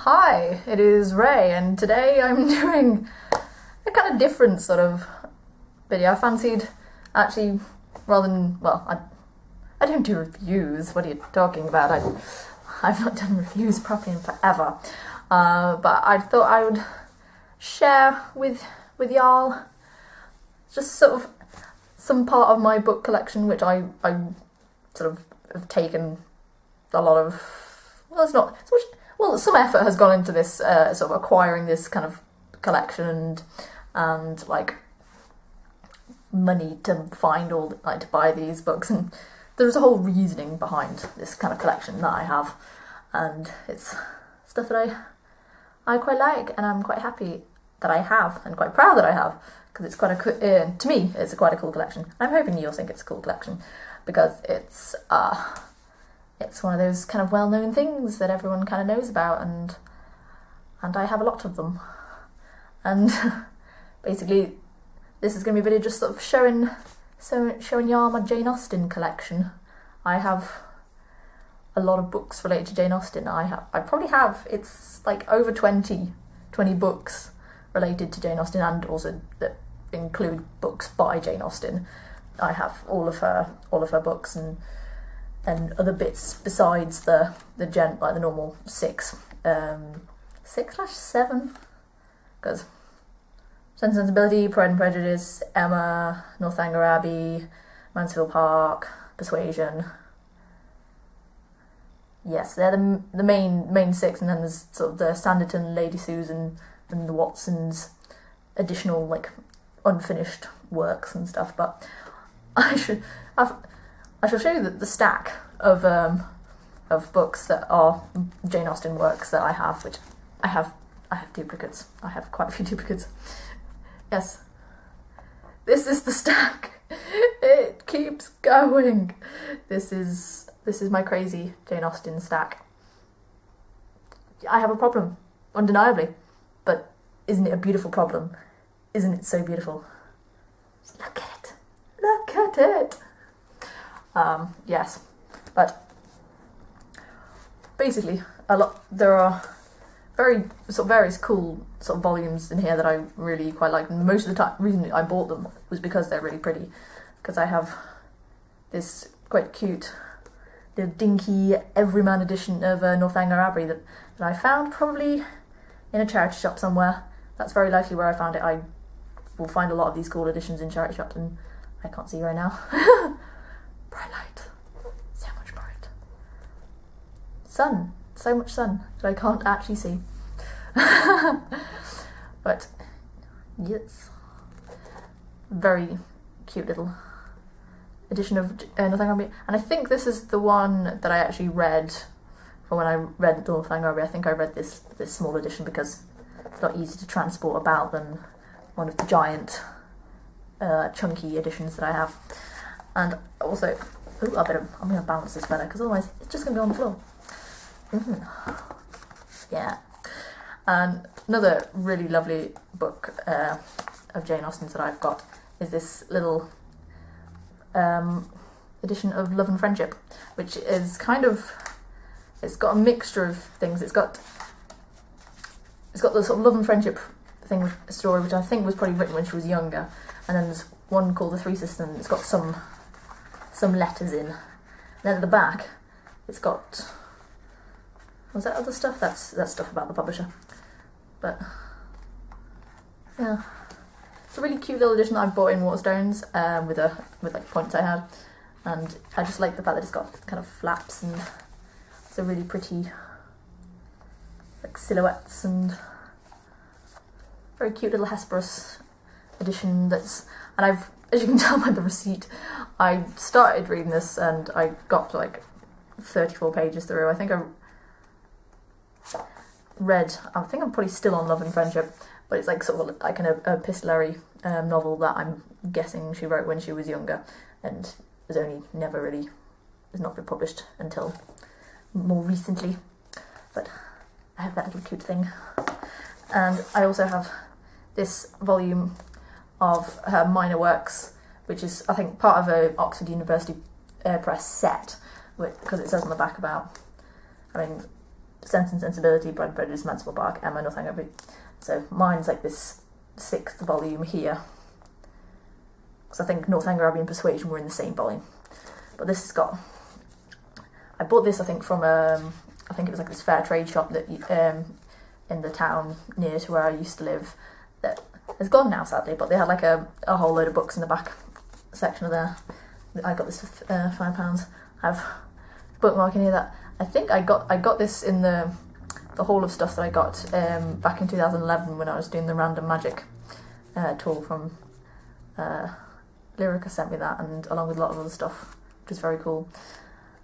Hi, it is Ray, and today I'm doing a kind of different sort of video. I fancied actually, rather than, well, I don't do reviews. What are you talking about? I've not done reviews properly in forever. But I thought I would share with y'all just sort of some part of my book collection, which I sort of have taken a lot of, well, it's not so much, well, some effort has gone into this, sort of acquiring this kind of collection and like money to find all, like, to buy these books, and there's a whole reasoning behind this kind of collection that I have, and it's stuff that I quite like, and I'm quite happy that I have, and quite proud that I have, because it's quite a, to me, it's quite a cool collection. I'm hoping you'll think it's a cool collection, because it's one of those kind of well-known things that everyone kind of knows about, and I have a lot of them. And basically, this is going to be a video just sort of showing y'all my Jane Austen collection. I have a lot of books related to Jane Austen. I probably have, it's like over 20 books related to Jane Austen, and also that include books by Jane Austen. I have all of her books and other bits besides the normal 6/7, because Sense and Sensibility, Pride and Prejudice, Emma, Northanger Abbey, Mansfield Park, Persuasion. Yes, they're the main 6, and then there's sort of the Sanditon, Lady Susan, and the Watsons additional, like, unfinished works and stuff. But I shall show you the stack of books that are Jane Austen works that I have, which I have duplicates. I have quite a few duplicates. Yes, this is the stack. It keeps going. This is my crazy Jane Austen stack. I have a problem, undeniably, but isn't it a beautiful problem? Isn't it so beautiful? Look at it. Look at it. Yes, but basically there are various cool sort of volumes in here that I really quite like, and most of the time reason I bought them was because they're really pretty, because I have this quite cute little dinky everyman edition of Northanger Abbey that I found probably in a charity shop somewhere. That's very likely where I found it. I will find a lot of these cool editions in charity shops, and I can't see right now. Bright light, so much bright. Sun, so much sun that I can't actually see. But yes, very cute little edition of Northanger Abbey, and I think this is the one that I actually read for when I read Northanger Abbey. I think I read this small edition because it's not easy to transport about than one of the giant chunky editions that I have. And also, ooh, I'm going to balance this better, because otherwise it's just going to be on the floor. Yeah. And another really lovely book of Jane Austen's that I've got is this little edition of Love and Friendship, which is kind of, it's got a mixture of things. It's got the sort of love and friendship thing, with a story which I think was probably written when she was younger, and then there's one called The Three Sisters, and it's got some letters in. And then at the back, it's got, was that other stuff? That's stuff about the publisher. But yeah, it's a really cute little edition that I bought in Waterstones with like points I had, and I just like the fact that it's got kind of flaps, and it's a really pretty like silhouettes, and very cute little Hesperus edition. And I've, as you can tell by the receipt, I started reading this and I got to like 34 pages through. I think I'm probably still on Love and Friendship, but it's like sort of like an epistolary novel that I'm guessing she wrote when she was younger, and has not been published until more recently. But I have that little cute thing. And I also have this volume of her minor works, which is, I think, part of a Oxford University Press set, because it says on the back about, I mean, Sense and Sensibility, Pride and Prejudice, Mansfield Park, Emma, Northanger. So mine's like this 6th volume here. Because I think Northanger Abbey and Persuasion were in the same volume. But this has got... I bought this, I think, from I think it was like this fair trade shop that in the town near to where I used to live. That has gone now, sadly, but they had like a whole load of books in the back section of there. I got this for £5. I have a bookmark in here that I think I got this in the haul of stuff that I got back in 2011 when I was doing the Random Magic tour from Lyrica sent me that, and along with a lot of other stuff, which is very cool.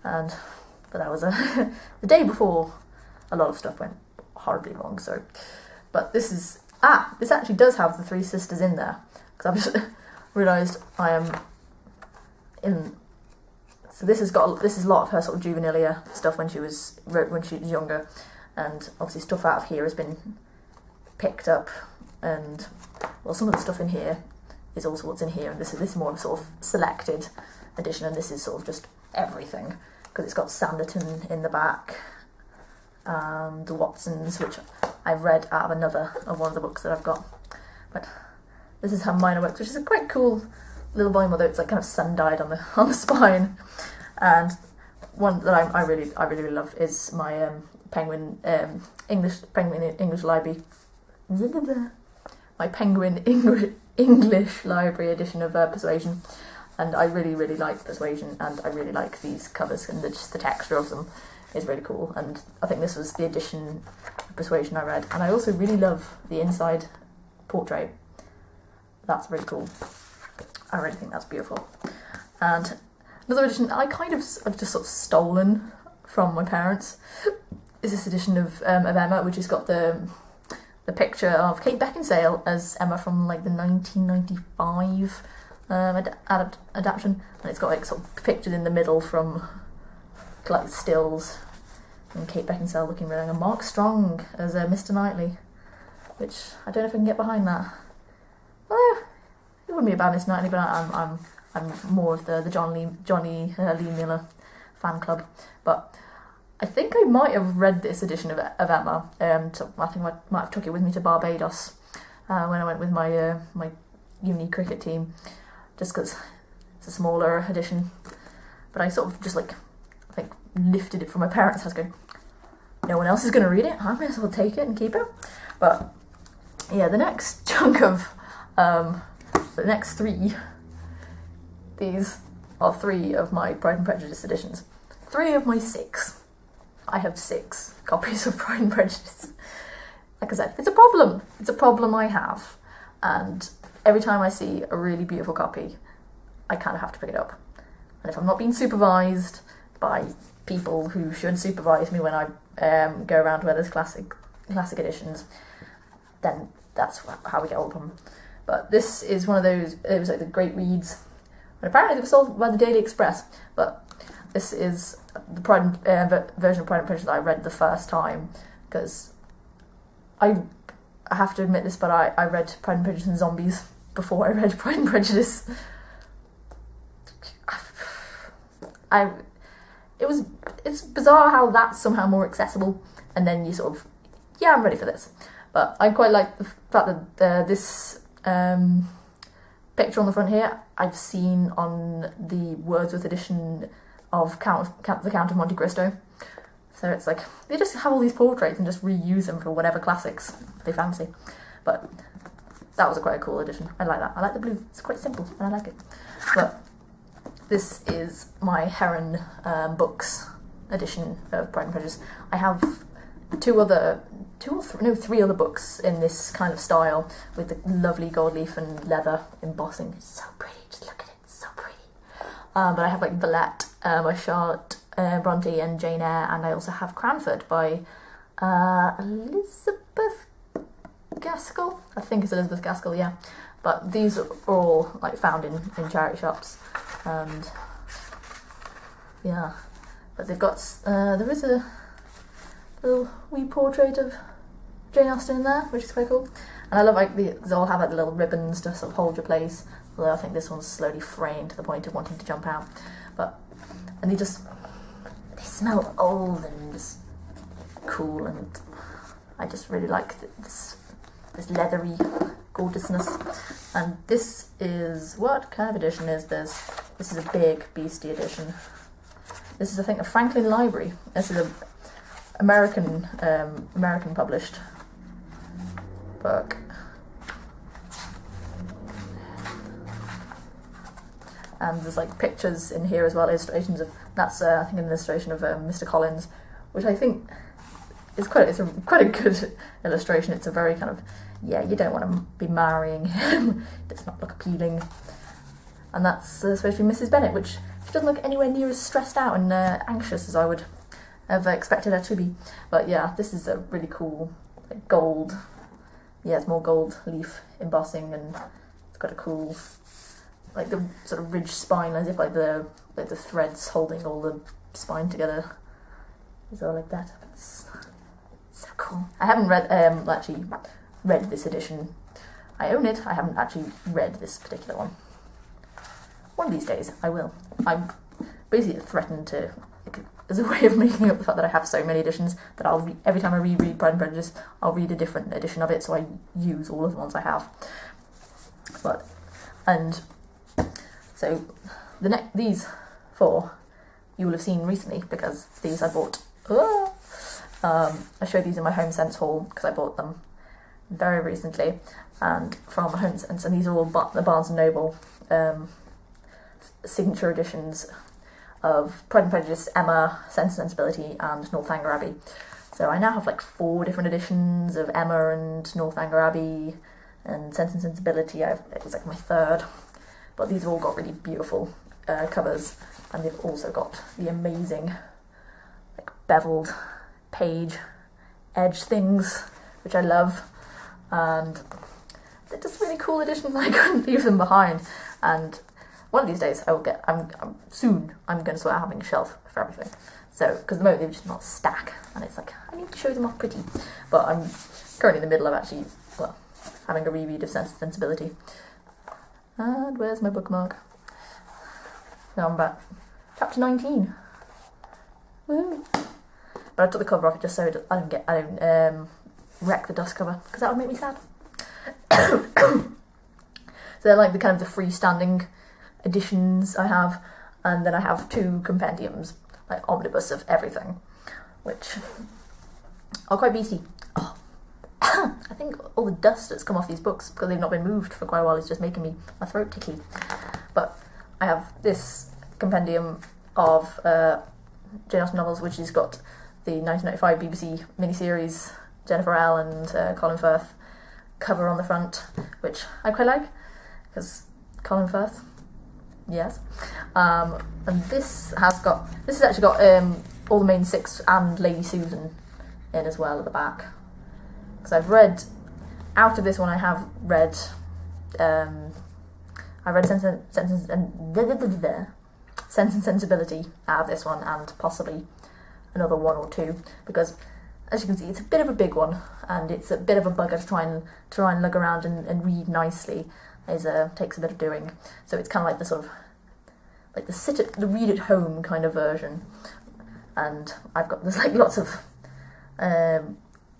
But that was the day before a lot of stuff went horribly wrong. So, but this actually does have the 3 sisters in there, because I've just realised I am in. So this is a lot of her sort of juvenilia stuff when she was younger, and obviously stuff out of here has been picked up, and well, some of the stuff in here is also what's in here, and this is more of a sort of selected edition, and this is sort of just everything, because it's got Sanditon in the back, the Watsons, which I've read out of one of the books that I've got. But this is her minor works, which is a quite cool little volume, although it's like kind of sun-dyed on the spine. And one that I really love is my Penguin English Library, my Penguin English Library edition of Persuasion. And I really like Persuasion, and I really like these covers, and just the texture of them is really cool. And I think this was the edition of Persuasion I read, and I also really love the inside portrait. That's really cool. I really think that's beautiful. And another edition I kind of have just sort of stolen from my parents is this edition of Emma, which has got the picture of Kate Beckinsale as Emma from like the 1995 adaptation, and it's got like sort of pictured in the middle from like stills, and Kate Beckinsale looking really young, and Mark Strong as Mr. Knightley, which I don't know if I can get behind that. Well, it wouldn't be a bad Mr. Knightley, but I'm more of the Johnny Lee Miller fan club. But I think I might have read this edition of Emma. So I think I might have took it with me to Barbados when I went with my my uni cricket team, just because it's a smaller edition. But I sort of just like, I think, lifted it from my parents' house going, no one else is going to read it, I may as well take it and keep it. But yeah, the next chunk of, the next 3, these are 3 of my Pride and Prejudice editions. 3 of my 6. I have 6 copies of Pride and Prejudice. Like I said, it's a problem. It's a problem I have. And every time I see a really beautiful copy, I kind of have to pick it up. And if I'm not being supervised by people who should supervise me when I go around where there's classic editions, then that's how we get hold of them. But this is one of those, it was like the great reads, and apparently they were sold by the Daily Express, but this is the version of Pride and Prejudice that I read the first time, because I have to admit this, but I read Pride and Prejudice and Zombies before I read Pride and Prejudice. It's bizarre how that's somehow more accessible, and then you sort of, yeah, I'm ready for this. But I quite like the fact that this picture on the front here I've seen on the Wordsworth edition of the Count of Monte Cristo. So it's like, they just have all these portraits and just reuse them for whatever classics they fancy. But that was quite a cool edition. I like that. I like the blue. It's quite simple and I like it. But this is my Heron Books edition of Pride and Prejudice. I have 3 other books in this kind of style with the lovely gold leaf and leather embossing. It's so pretty. Just look at it. It's so pretty. But I have like Villette by Charlotte Bronte and Jane Eyre, and I also have Cranford by Elizabeth Gaskell. I think it's Elizabeth Gaskell, yeah. But these are all like found in charity shops, and yeah. But they've got there is a little wee portrait of Jane Austen in there, which is quite cool. And I love like they all have like the little ribbons to sort of hold your place. Although I think this one's slowly fraying to the point of wanting to jump out. And they smell old and just cool, and I just really like this leathery gorgeousness. And this is, what kind of edition is this? This is a big beastie edition. This is, I think, a Franklin Library. This is a American published book. And there's like pictures in here as well, illustrations of, that's I think an illustration of Mr. Collins, which I think is quite a good illustration. It's a very kind of, yeah, you don't want to be marrying him, it does not look appealing. And that's supposed to be Mrs. Bennet, which she doesn't look anywhere near as stressed out and anxious as I would have expected her to be. But yeah, this is a really cool like, gold, yeah, it's more gold leaf embossing, and it's got a cool, like the sort of ridged spine, as if like the threads holding all the spine together is all like that. It's so cool. I haven't actually read this edition. I own it, I haven't actually read this particular one. One of these days I will. I'm basically threatened to, as a way of making up the fact that I have so many editions, that I'll every time I reread Pride and Prejudice, I'll read a different edition of it, so I use all of the ones I have. So these four you will have seen recently, because these I bought. I showed these in my Home Sense haul because I bought them very recently, and from Home Sense, and these are all the Barnes and Noble signature editions of Pride and Prejudice, Emma, Sense and Sensibility, and Northanger Abbey. So I now have like 4 different editions of Emma and Northanger Abbey and Sense and Sensibility. It was like my 3rd. But these have all got really beautiful covers, and they've also got the amazing like beveled page edge things, which I love, and they're just really cool editions. I couldn't leave them behind. And one of these days I will get. I'm going to start having a shelf for everything. So because at the moment they're just not stack, and it's like I need to show them off pretty. But I'm currently in the middle of actually having a reread of Sense and Sensibility. And where's my bookmark? So I'm about chapter 19. Woo! But I took the cover off it just so I don't wreck the dust cover, because that would make me sad. So they're like the kind of the freestanding editions I have, and then I have 2 compendiums, like omnibus of everything, which are quite beastly. Oh. I think all the dust that's come off these books, because they've not been moved for quite a while, is just making my throat tickly. But I have this compendium of Jane Austen novels, which has got the 1995 BBC miniseries Jennifer L and Colin Firth cover on the front, which I quite like, because Colin Firth, yes. And this has actually got all the main 6 and Lady Susan in as well at the back. Because I've read, out of this one I have read, Sense and Sensibility out of this one, and possibly another 1 or 2, because as you can see it's a bit of a big one, and it's a bit of a bugger to try and lug around and read nicely. Takes a bit of doing. So it's kind of like the sort of, like the read at home kind of version. And there's like lots of,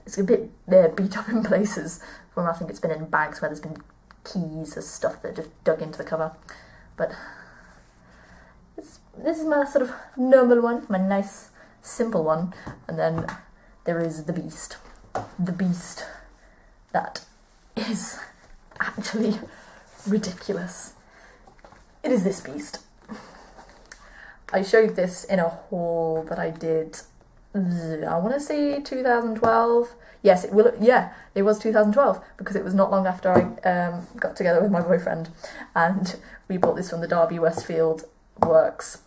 it's a bit beat up in places from, I think it's been in bags where there's been keys or stuff that just dug into the cover. But this is my sort of normal one, my nice simple one. And then there is the beast that is actually ridiculous. It is this beast. I showed this in a haul that I did, I want to say 2012. Yes, it was 2012, because it was not long after I got together with my boyfriend, and we bought this from the Derby Westfield Works,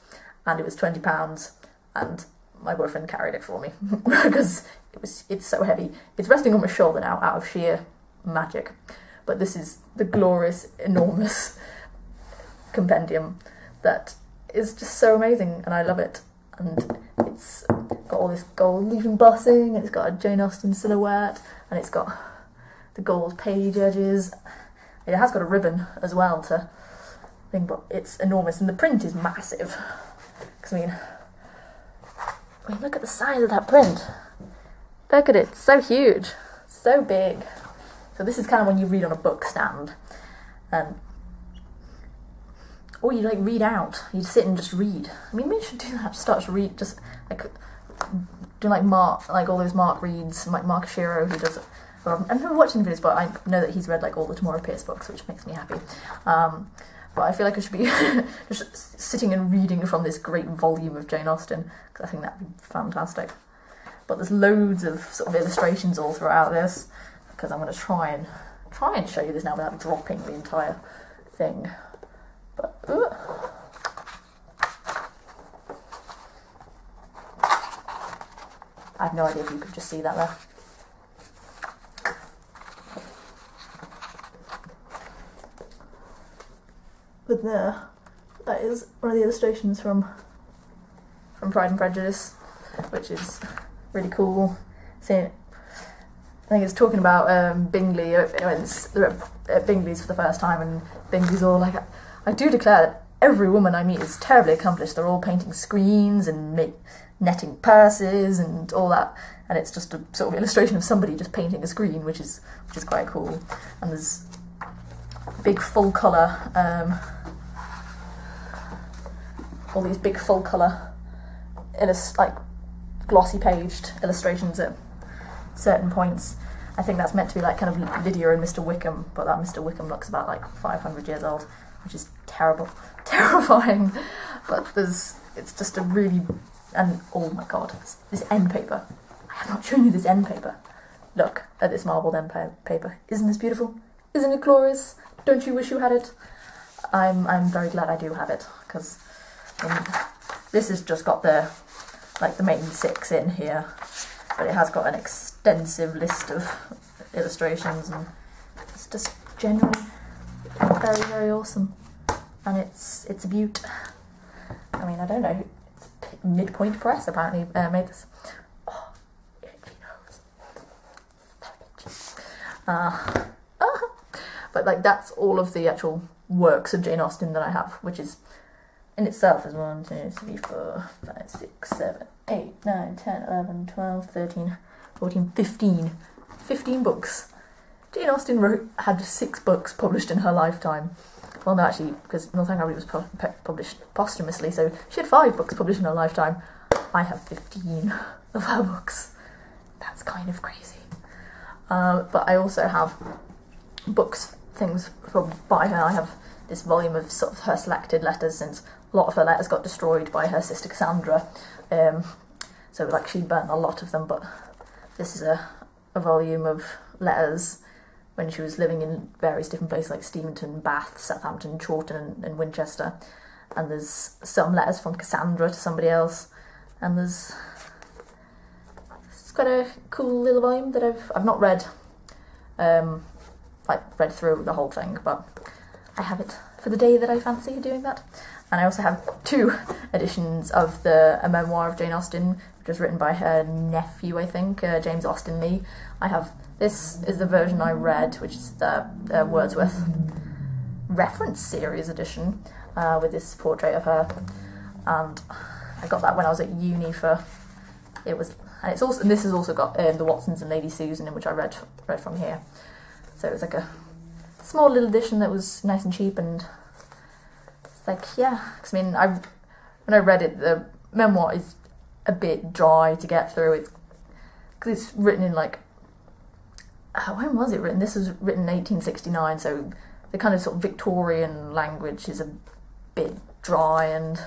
and it was £20, and my boyfriend carried it for me because it's so heavy. It's resting on my shoulder now out of sheer magic. But this is the glorious, enormous compendium that is just so amazing, and I love it. And it's got all this gold leaf embossing, and it's got a Jane Austen silhouette, and it's got the gold page edges. It has got a ribbon as well to thing, but it's enormous, and the print is massive. Because I mean, look at the size of that print. Look at it, it's so huge, so big. So this is kind of when you read on a book stand. Or you like read out, you sit and just read. I mean, maybe you should do that, start to read, just like do like all those Mark reads, like Mark Shiro, who does it. Well, I've never watched any videos, but I know that he's read like all the Tamora Pierce books, which makes me happy. But I feel like I should be just sitting and reading from this great volume of Jane Austen, because I think that'd be fantastic. But there's loads of sort of illustrations all throughout this, because I'm going to try and show you this now without dropping the entire thing. But I have no idea if you could just see that there. But there, that is one of the illustrations from Pride and Prejudice, which is really cool. I think it's talking about Bingley. They're at Bingley's for the first time, and Bingley's all like, I do declare that every woman I meet is terribly accomplished. They're all painting screens and netting purses and all that, and it's just a sort of illustration of somebody just painting a screen, which is quite cool. And there's big full colour, all these big full colour, like glossy paged illustrations at certain points. I think that's meant to be like kind of Lydia and Mr. Wickham, but that Mr. Wickham looks about like 500 years old, which is terrifying. But it's just a really, and oh my god, this end paper. I have not shown you this end paper. Look at this marbled end paper. Isn't this beautiful? Isn't it glorious? Don't you wish you had it? I'm very glad I do have it, because this has just got the main 6 in here, but it has got an extensive list of illustrations, and it's just genuinely very, very awesome. And it's a beaut. I mean, I don't know, it's Midpoint Press apparently made this. Oh, it knows. But like, that's all of the actual works of Jane Austen that I have, which is in itself is 1, 2, 3, 4, 5, 6, 7, 8, 9, 10, 11, 12, 13, 14, 15 books. Jane Austen had 6 books published in her lifetime. Well, no, actually, because Northanger was published posthumously, so she had 5 books published in her lifetime. I have 15 of her books. That's kind of crazy. But I also have things by her. I have this volume of sort of her selected letters, since a lot of her letters got destroyed by her sister Cassandra. So like she burnt a lot of them, but this is a volume of letters when she was living in various different places like Steventon, Bath, Southampton, Chawton and Winchester. And there's some letters from Cassandra to somebody else, and it's quite a cool little volume that I've not read, read through the whole thing, but I have it for the day that I fancy doing that. And I also have 2 editions of a memoir of Jane Austen, which was written by her nephew, I think, James Austen Lee. This is the version I read, which is the Wordsworth reference series edition, with this portrait of her. And I got that when I was at uni and this has also got the Watsons and Lady Susan, in which I read from here. So it was like a small little edition that was nice and cheap, and it's like, yeah, because I mean, when I read it, the memoir is a bit dry to get through. Because it's written in like, when was it written? This was written in 1869, so the kind of sort of Victorian language is a bit dry and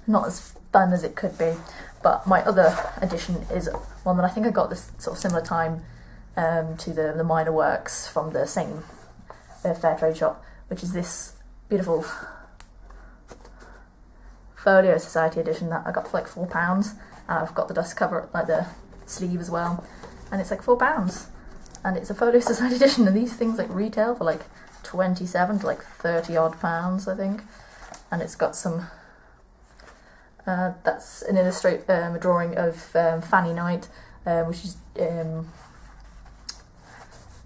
not as fun as it could be. But my other edition is one that I think I got this sort of similar time to the minor works from the same fair trade shop, which is this beautiful Folio Society edition that I got for like £4. I've got the dust cover, like the sleeve as well, and it's like £4. And it's a Folio Society edition, and these things like retail for like 27 to like 30 odd pounds, I think. And it's got some, that's an a drawing of Fanny Knight, which is,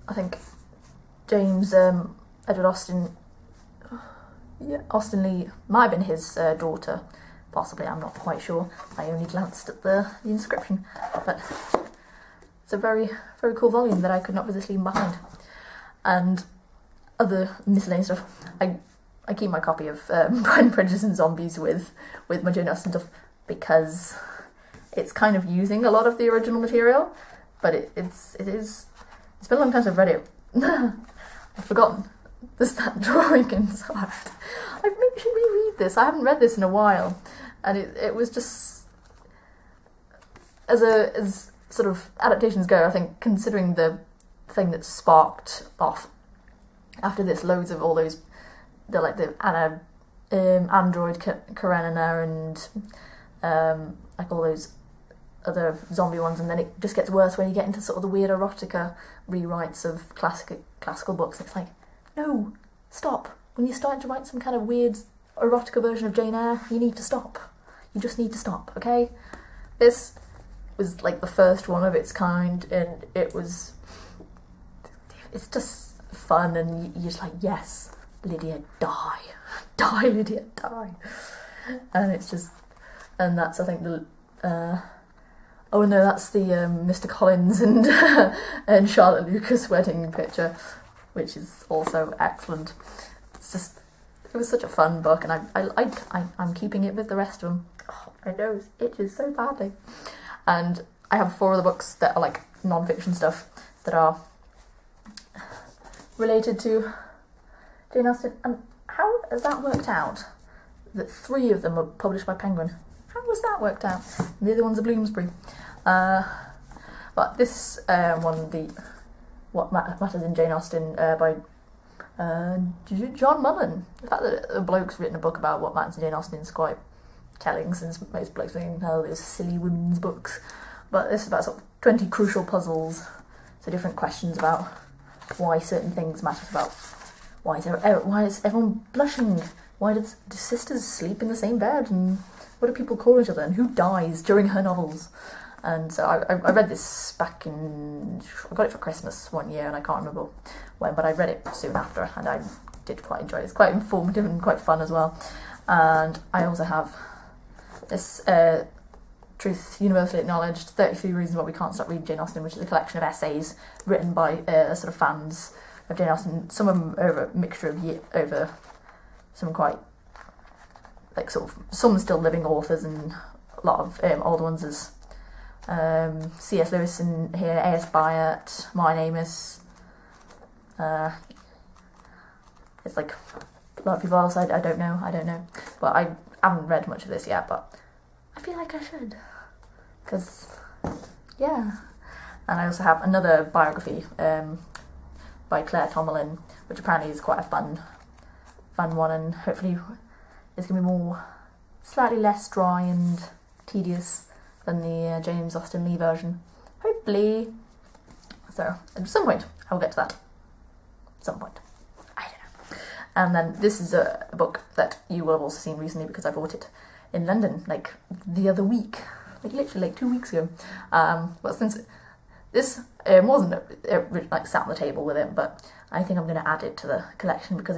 I think, James Edward Austen, Austen Lee might have been his daughter, possibly, I'm not quite sure. I only glanced at the inscription, but it's a very, very cool volume that I could not resist leaving behind. And other miscellaneous stuff. I keep my copy of Pride and Prejudice and Zombies with my Jane Austen stuff because it's kind of using a lot of the original material, but it's been a long time since I've read it. I've forgotten. There's that drawing inside. I maybe should reread this. I haven't read this in a while, and it was just as sort of adaptations go. I think considering the thing that sparked off after this, loads of all those the Anna Android Karenina and like all those other zombie ones, and then it just gets worse when you get into sort of the weird erotica rewrites of classical books. It's like, no, stop. When you're starting to write some kind of weird erotica version of Jane Eyre, you need to stop. You just need to stop, okay? This was like the first one of its kind, and it's just fun, and you're just like, yes, Lydia, die. Die, Lydia, die. And it's just, and that's, I think, the, oh no, that's the Mr. Collins and and Charlotte Lucas wedding picture, which is also excellent. It's just, it was such a fun book, and I'm keeping it with the rest of them. Oh, my nose itches so badly. And I have 4 other books that are like non-fiction stuff that are related to Jane Austen. And how has that worked out? That 3 of them are published by Penguin. How was that worked out? And the other one's a Bloomsbury. But this one, the What Matters in Jane Austen by John Mullen. The fact that a bloke's written a book about what matters in Jane Austen is quite telling, since most blokes think, oh, those silly women's books. But this is about sort of 20 crucial puzzles, so different questions about why certain things matter, about why is everyone blushing? Why do sisters sleep in the same bed? And what do people call each other? And who dies during her novels? And so I read this back in, I got it for Christmas one year, and I can't remember when, but I read it soon after, and I did quite enjoy it. It's quite informative and quite fun as well. And I also have this Truth Universally Acknowledged, 33 Reasons Why We Can't Stop Reading Jane Austen, which is a collection of essays written by sort of fans of Jane Austen. Some of them over a mixture of over some quite, like, sort of, some still living authors, and a lot of older ones as C.S. Lewis in here, A.S. Byatt, Martin Amis. It's like a lot of people else I don't know. But I haven't read much of this yet, but I feel like I should. Because, yeah. And I also have another biography by Claire Tomalin, which apparently is quite a fun one, and hopefully it's going to be more, slightly less dry and tedious than the James Austen Lee version. Hopefully. So, at some point, I will get to that. At some point. I don't know. And then this is a book that you will have also seen recently, because I bought it in London, like, the other week. Like, literally, like, 2 weeks ago. But since this wasn't, like, sat on the table with it, but I think I'm going to add it to the collection, because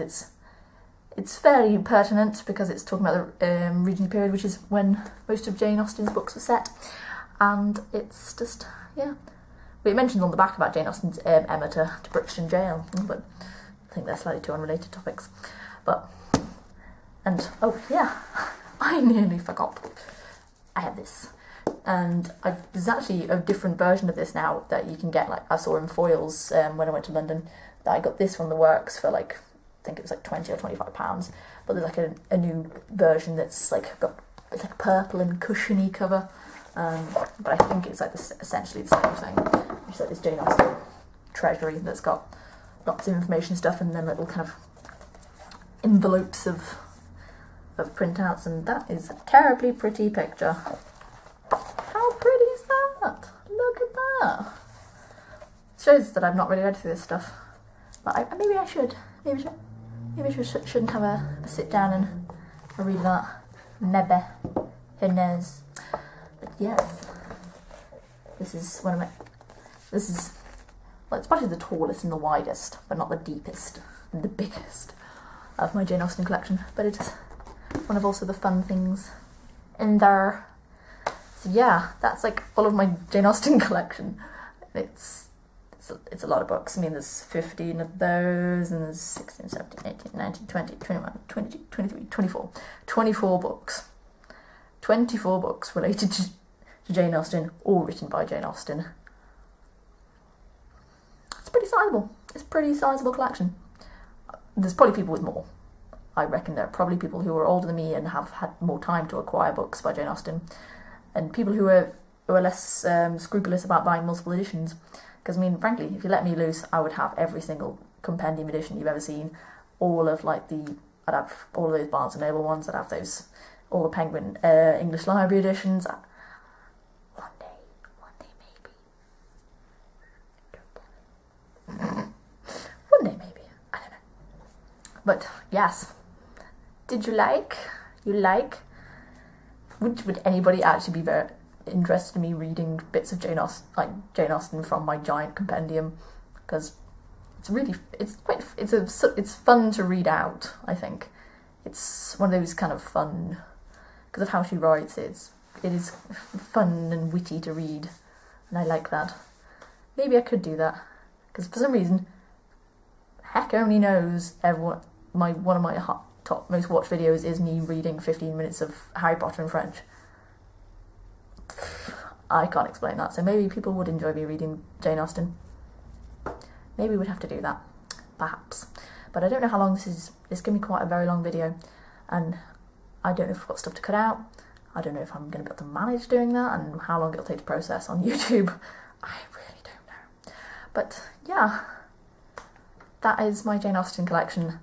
it's fairly pertinent, because it's talking about the Regency period, which is when most of Jane Austen's books were set. And it's just, yeah. It mentions on the back about Jane Austen's Emma to Brixton Jail, but I think they're slightly 2 unrelated topics. But, and, oh yeah, I nearly forgot. I have this. And there's actually a different version of this now that you can get, like, I saw in foils when I went to London, that I got this from the works for, like, I think it was like £20 or £25, but there's like a new version that's like it's like purple and cushiony cover, but I think it's like essentially the same thing. It's like this Jane Austen treasury that's got lots of information stuff, and then little kind of envelopes of printouts, and that is a terribly pretty picture. How pretty is that? Look at that. Shows that I've not really read through this stuff, but maybe I should. Maybe I shouldn't have a sit down and read that. Maybe. Who knows? But yes, this is one of my. This is, well, it's probably the tallest and the widest, but not the deepest and the biggest of my Jane Austen collection. But it is one of also the fun things in there. So yeah, that's like all of my Jane Austen collection. It's a lot of books. I mean, there's 15 of those, and there's 16, 17, 18, 19, 20, 21, 22, 23, 24. 24 books. 24 books related to Jane Austen, or written by Jane Austen. It's pretty sizable. It's a pretty sizable collection. There's probably people with more. I reckon there are probably people who are older than me and have had more time to acquire books by Jane Austen, and people who are less scrupulous about buying multiple editions. Because, I mean, frankly, if you let me loose, I would have every single compendium edition you've ever seen. All of, like, I'd have all of those Barnes & Noble ones. I'd have those, all the Penguin English Library editions. One day maybe. One day maybe. I don't know. But, yes. Did you like? Would anybody actually be very interested in me reading bits of Jane Austen from my giant compendium? Because it's fun to read out. I think it's one of those kind of fun, because of how she writes. It is fun and witty to read, and I like that. Maybe I could do that, because for some reason, heck only knows, one of my top most watched videos is me reading 15 minutes of Harry Potter in French. I can't explain that, so maybe people would enjoy me reading Jane Austen. Maybe we'd have to do that, perhaps. But I don't know how long this is. It's going to be quite a very long video, and I don't know if I've got stuff to cut out. I don't know if I'm going to be able to manage doing that, and how long it'll take to process on YouTube. I really don't know. But yeah, that is my Jane Austen collection.